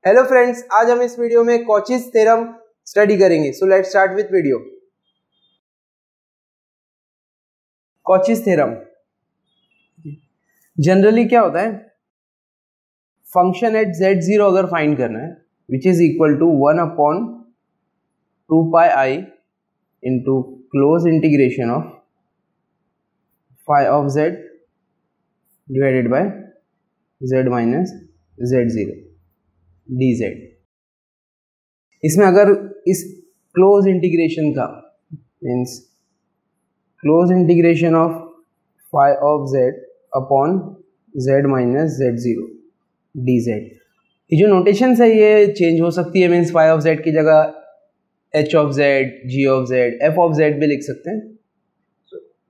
Hello friends, आज हम इस वीडियो में कॉचीज थ्योरम स्टडी करेंगे। So let's start with video. Cauchy's theorem generally क्या होता है, फंक्शन एट z0 अगर फाइंड करना है which is equal to 1/2 pi i into close integration of phi of z divided by z minus z0 dz। इसमें अगर इस क्लोज इंटीग्रेशन का means close integration of phi of z upon z minus z0 dz, ये जो notation है ये चेंज हो सकती है। मीन्स फाई ऑफ z की जगह h of z, g of z, f of z भी लिख सकते हैं,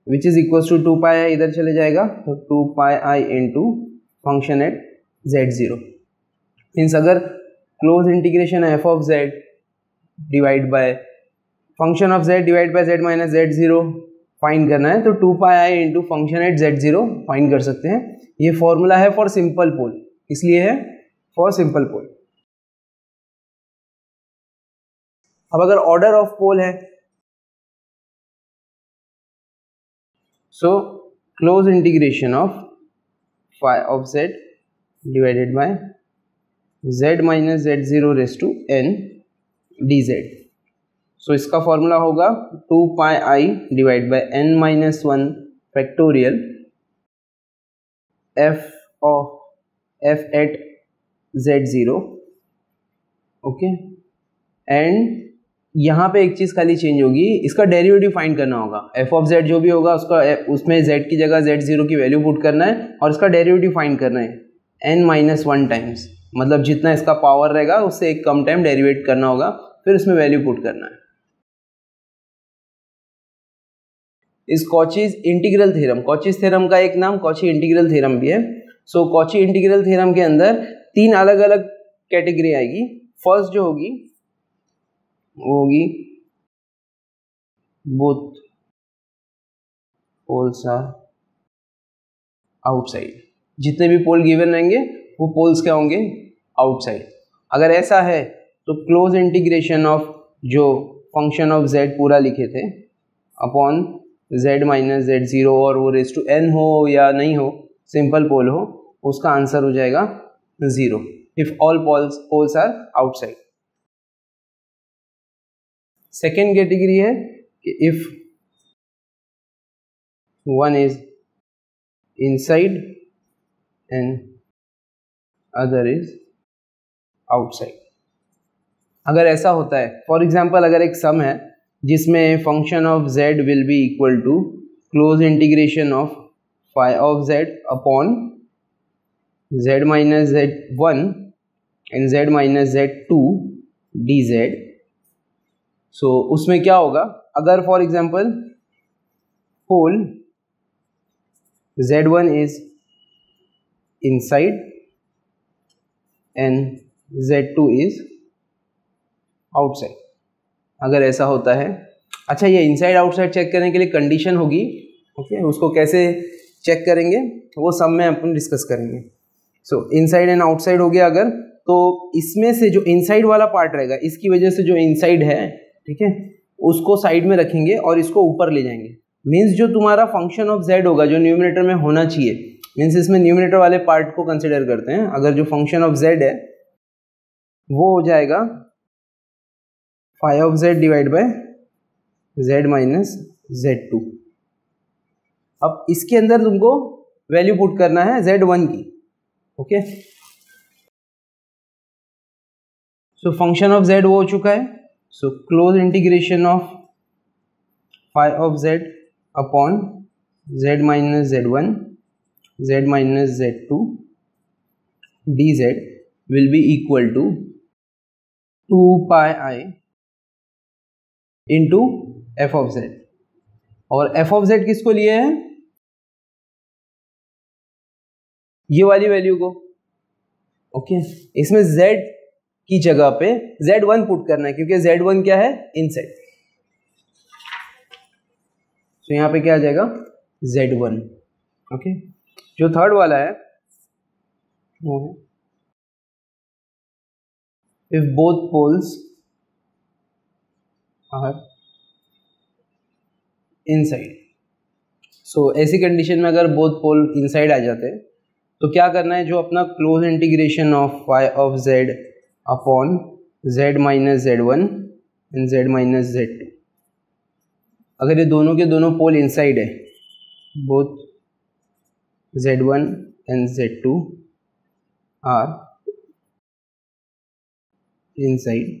which is equal to 2 pi i इधर चले जाएगा तो 2 pi i into function at z0। Means अगर close integration f of z divide by function of z divide by z minus z0 find करना है तो 2 pi i into function at z0 find कर सकते हैं। ये फॉर्मूला है for simple पोल, इसलिए है फॉर सिंपल पोल। अब अगर ऑर्डर ऑफ पोल है so close integration of phi of z divided by z minus z0 raise to n dz। So इसका फॉर्मूला होगा 2 pi i divide by n minus 1 factorial f at z0। Okay, and यहाँ पे एक चीज़ खाली change होगी, इसका derivative find करना होगा। f ऑफ z जो भी होगा उसका उसमें z की जगह z0 की वैल्यू पुट करना है और इसका डेरिवेटिव फाइंड करना है n माइनस 1 टाइम्स, मतलब जितना इसका पावर रहेगा उससे एक कम टाइम डेरिवेट करना होगा, फिर उसमें वैल्यू पुट करना है। इस Cauchy's integral theorem, Cauchy's theorem का एक नाम कॉची इंटीग्रल थ्योरम भी है। सो कॉची इंटीग्रल थ्योरम के अंदर 3 अलग अलग कैटेगरी आएगी। फर्स्ट जो होगी वो होगी बोथ पोल्स आर आउटसाइड। जितने भी पोल गिवन रहेंगे वो पोल्स क्या होंगे, आउटसाइड। अगर ऐसा है तो क्लोज इंटीग्रेशन ऑफ जो फंक्शन ऑफ z पूरा लिखे थे अपॉन z माइनस z0 और वो रेस टू n हो या नहीं हो, सिंपल पोल हो, उसका आंसर हो जाएगा 0 if all poles are outside. Second category है कि if one is inside and other is outside. अगर ऐसा होता है, फॉर एग्जाम्पल अगर एक सम है जिसमें function of z will be equal to close integration of phi of z upon z minus z1 and z minus z2 dz। So उसमें क्या होगा, अगर for example pole z1 is inside and z2 is outside, अगर ऐसा होता है। अच्छा, ये इनसाइड आउटसाइड चेक करने के लिए कंडीशन होगी। ओके, उसको कैसे चेक करेंगे वो सब में अपन डिस्कस करेंगे। सो इनसाइड एंड आउटसाइड हो गया अगर, तो इसमें से जो इनसाइड वाला पार्ट रहेगा इसकी वजह से जो इनसाइड है, ठीक है, उसको साइड में रखेंगे और इसको ऊपर ले जाएंगे। मीन्स जो तुम्हारा फंक्शन ऑफ z होगा जो न्यूमरेटर में होना चाहिए, मीन्स इसमें न्यूमरेटर वाले पार्ट को कंसिडर करते हैं। अगर जो फंक्शन ऑफ z है वो हो जाएगा phi of z divide by z minus z2। अब इसके अंदर तुमको वैल्यू पुट करना है z1 की। Okay, so function of z वो हो चुका है। So close integration of phi of z upon z minus z1 z minus z2 dz will be equal to 2 pi i into F of z। और F of z किसको लिए है, ये वाली वैल्यू को। ओके, इसमें z की जगह पे z1 पुट करना है क्योंकि z1 क्या है, इनसाइड। तो यहां पे क्या आ जाएगा z1। ओके, जो थर्ड वाला है वो है if both poles are inside. सो ऐसी कंडीशन में अगर बोथ पोल इनसाइड आ जाते हैं तो क्या करना है, जो अपना close integration of phi of Z upon Z minus z one and z minus Z two, अगर ये दोनों के दोनों पोल इनसाइड है, both z one and z two are inside,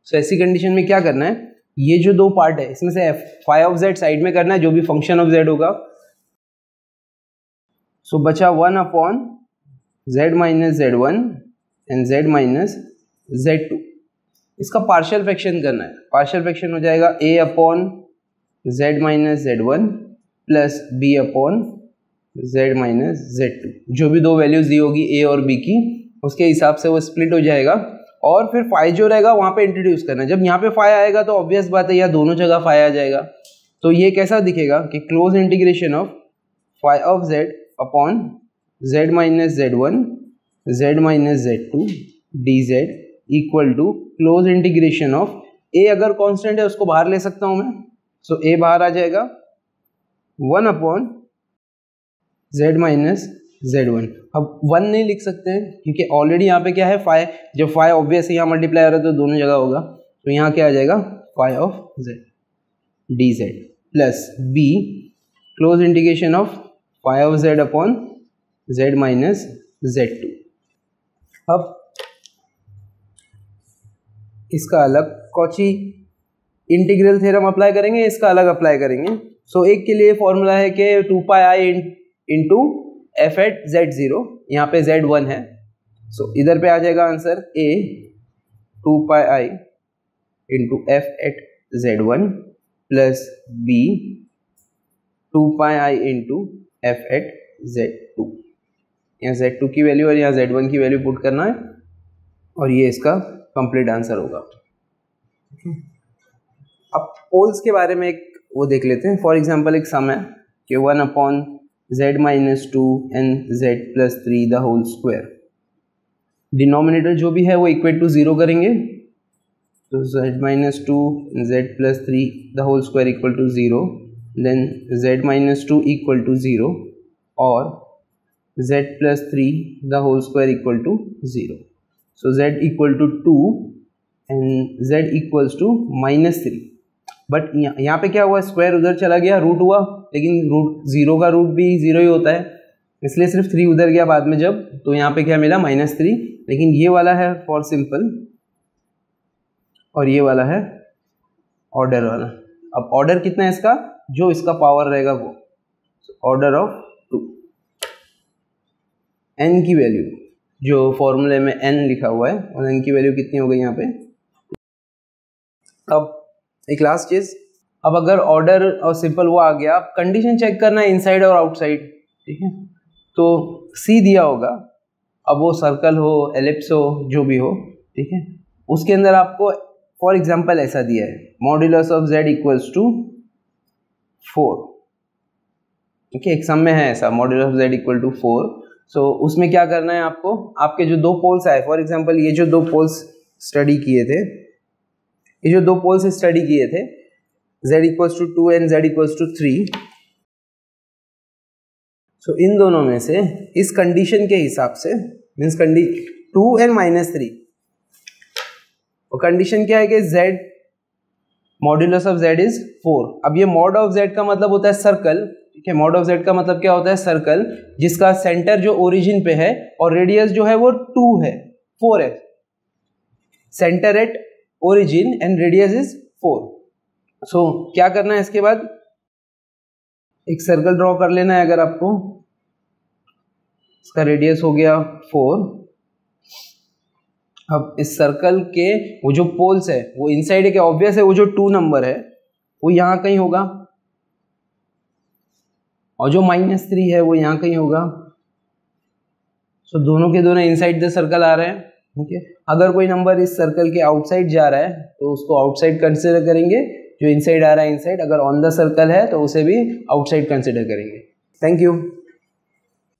so ऐसी कंडीशन में क्या करना है, ये जो दो पार्ट है इसमें से फाई ऑफ जेड साइड में करना है, जो भी फंक्शन ऑफ जेड होगा. सो बचा one upon Z minus z one and z minus Z two. इसका पार्शियल फ्रैक्शन करना है. पार्शियल फ्रैक्शन हो जाएगा a upon Z minus z one plus b upon Z minus Z two. जो भी दो वैल्यूज दी होगी ए और बी की, उसके हिसाब से वो स्प्लिट हो जाएगा और फिर फाई जो रहेगा वहाँ पे इंट्रोड्यूस करना है. जब यहाँ पे फाई आएगा तो ऑब्वियस बात है यहाँ दोनों जगह फाई आ जाएगा. तो ये कैसा दिखेगा कि close integration of phi of Z upon Z minus z one z minus Z two d z equal to close integration of a, अगर कांस्टेंट है उसको बाहर ले सकता हूँ मैं, सो ए बाहर आ जाएगा one upon Z minus z one. अब वन नहीं लिख सकते हैं क्योंकि ऑलरेडी यहाँ पे क्या है फाई, जब फाई ऑब्वियस यहाँ मल्टीप्लाई हो रहा है तो दोनों जगह होगा, तो यहाँ क्या आ जाएगा phi of Z D Z plus B close integration of phi of Z upon Z minus Z two. अब इसका अलग कॉची इंटीग्रल थ्योरम अप्लाई करेंगे, इसका अलग अप्लाई करेंगे. सो एक के लिए फॉर्मूला है कि two pi i into F at Z zero, यहाँ पे जेड वन है, सो इधर पे आ जाएगा answer A two pi i into F at Z one plus B two pi i into F at Z two. यहाँ जेड टू की value और यहाँ जेड वन की वैल्यू पुट करना है और ये इसका कंप्लीट आंसर होगा. अब पोल्स के बारे में एक वो देख लेते हैं. फॉर एग्जांपल एक सम है कि one upon z minus two and z plus three the whole square. Denominator जो भी है वो इक्वेट टू जीरो करेंगे, तो z minus two z plus three the whole square equal to zero, then z minus two equal to zero और z plus three the whole square equal to zero. So z equal to two and z equals to minus three. But यहाँ पे क्या हुआ, square उधर चला गया, root हुआ, लेकिन रूट जीरो का रूट भी जीरो ही होता है, इसलिए सिर्फ थ्री उधर गया बाद में जब, तो यहाँ पे क्या मिला माइनस थ्री. लेकिन ये वाला है फॉर सिंपल और ये वाला है ऑर्डर वाला. अब ऑर्डर कितना है इसका, जो इसका पावर रहेगा वो ऑर्डर ऑफ टू. एन की वैल्यू जो फॉर्मूले में एन लिखा हुआ है और एन की वैल्यू कितनी हो गई यहाँ पे. अब एक लास्ट चीज, अब अगर ऑर्डर और सिंपल वो आ गया, कंडीशन चेक करना है इनसाइड और आउटसाइड. ठीक है, तो सी दिया होगा, अब वो सर्कल हो एलिप्स हो जो भी हो, ठीक है, उसके अंदर आपको फॉर एग्जांपल ऐसा दिया है modulus of Z equals to 4. Okay, एक सम में है ऐसा modulus of Z equal to 4. So उसमें क्या करना है आपको, आपके जो दो पोल्स आए, फॉर एग्जांपल ये जो दो पोल्स स्टडी किए थे, ये जो दो पोल्स स्टडी किए थे z equals to 2 and z equals to 3. So इन दोनों में से इस कंडीशन के हिसाब से मीन्स कंडीशन 2 एंड माइनस 3, और कंडीशन क्या है कि z modulus of z is 4. अब ये मॉड ऑफ z का मतलब होता है सर्कल. ठीक है, मॉड ऑफ z का मतलब क्या होता है, सर्कल जिसका सेंटर जो ओरिजिन पे है और रेडियस जो है वो 2 है, 4 है. Centre at origin and radius is 4. सो क्या करना है, इसके बाद एक सर्कल ड्रॉ कर लेना है. अगर आपको इसका रेडियस हो गया 4, अब इस सर्कल के वो जो पोल्स है वो इनसाइड है, क्या ऑब्वियस है, वो जो 2 नंबर है वो यहाँ कहीं होगा और जो -3 है वो यहाँ कहीं होगा. सो दोनों के दोनों इनसाइड द सर्कल आ रहे हैं. ओके, अगर कोई नंबर इस सर्कल के आउटसाइड जा रहा है तो उसको आउटसाइड कंसिडर करेंगे, जो इनसाइड आ रहा है इनसाइड, अगर ऑन द सर्कल है तो उसे भी आउटसाइड कंसिडर करेंगे. Thank you.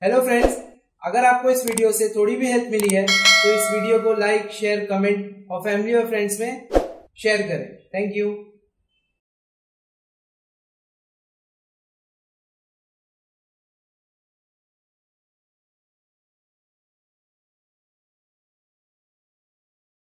हेलो फ्रेंड्स, अगर आपको इस वीडियो से थोड़ी भी हेल्प मिली है तो इस वीडियो को लाइक, शेयर, कमेंट और फैमिली और फ्रेंड्स में शेयर करें। Thank you.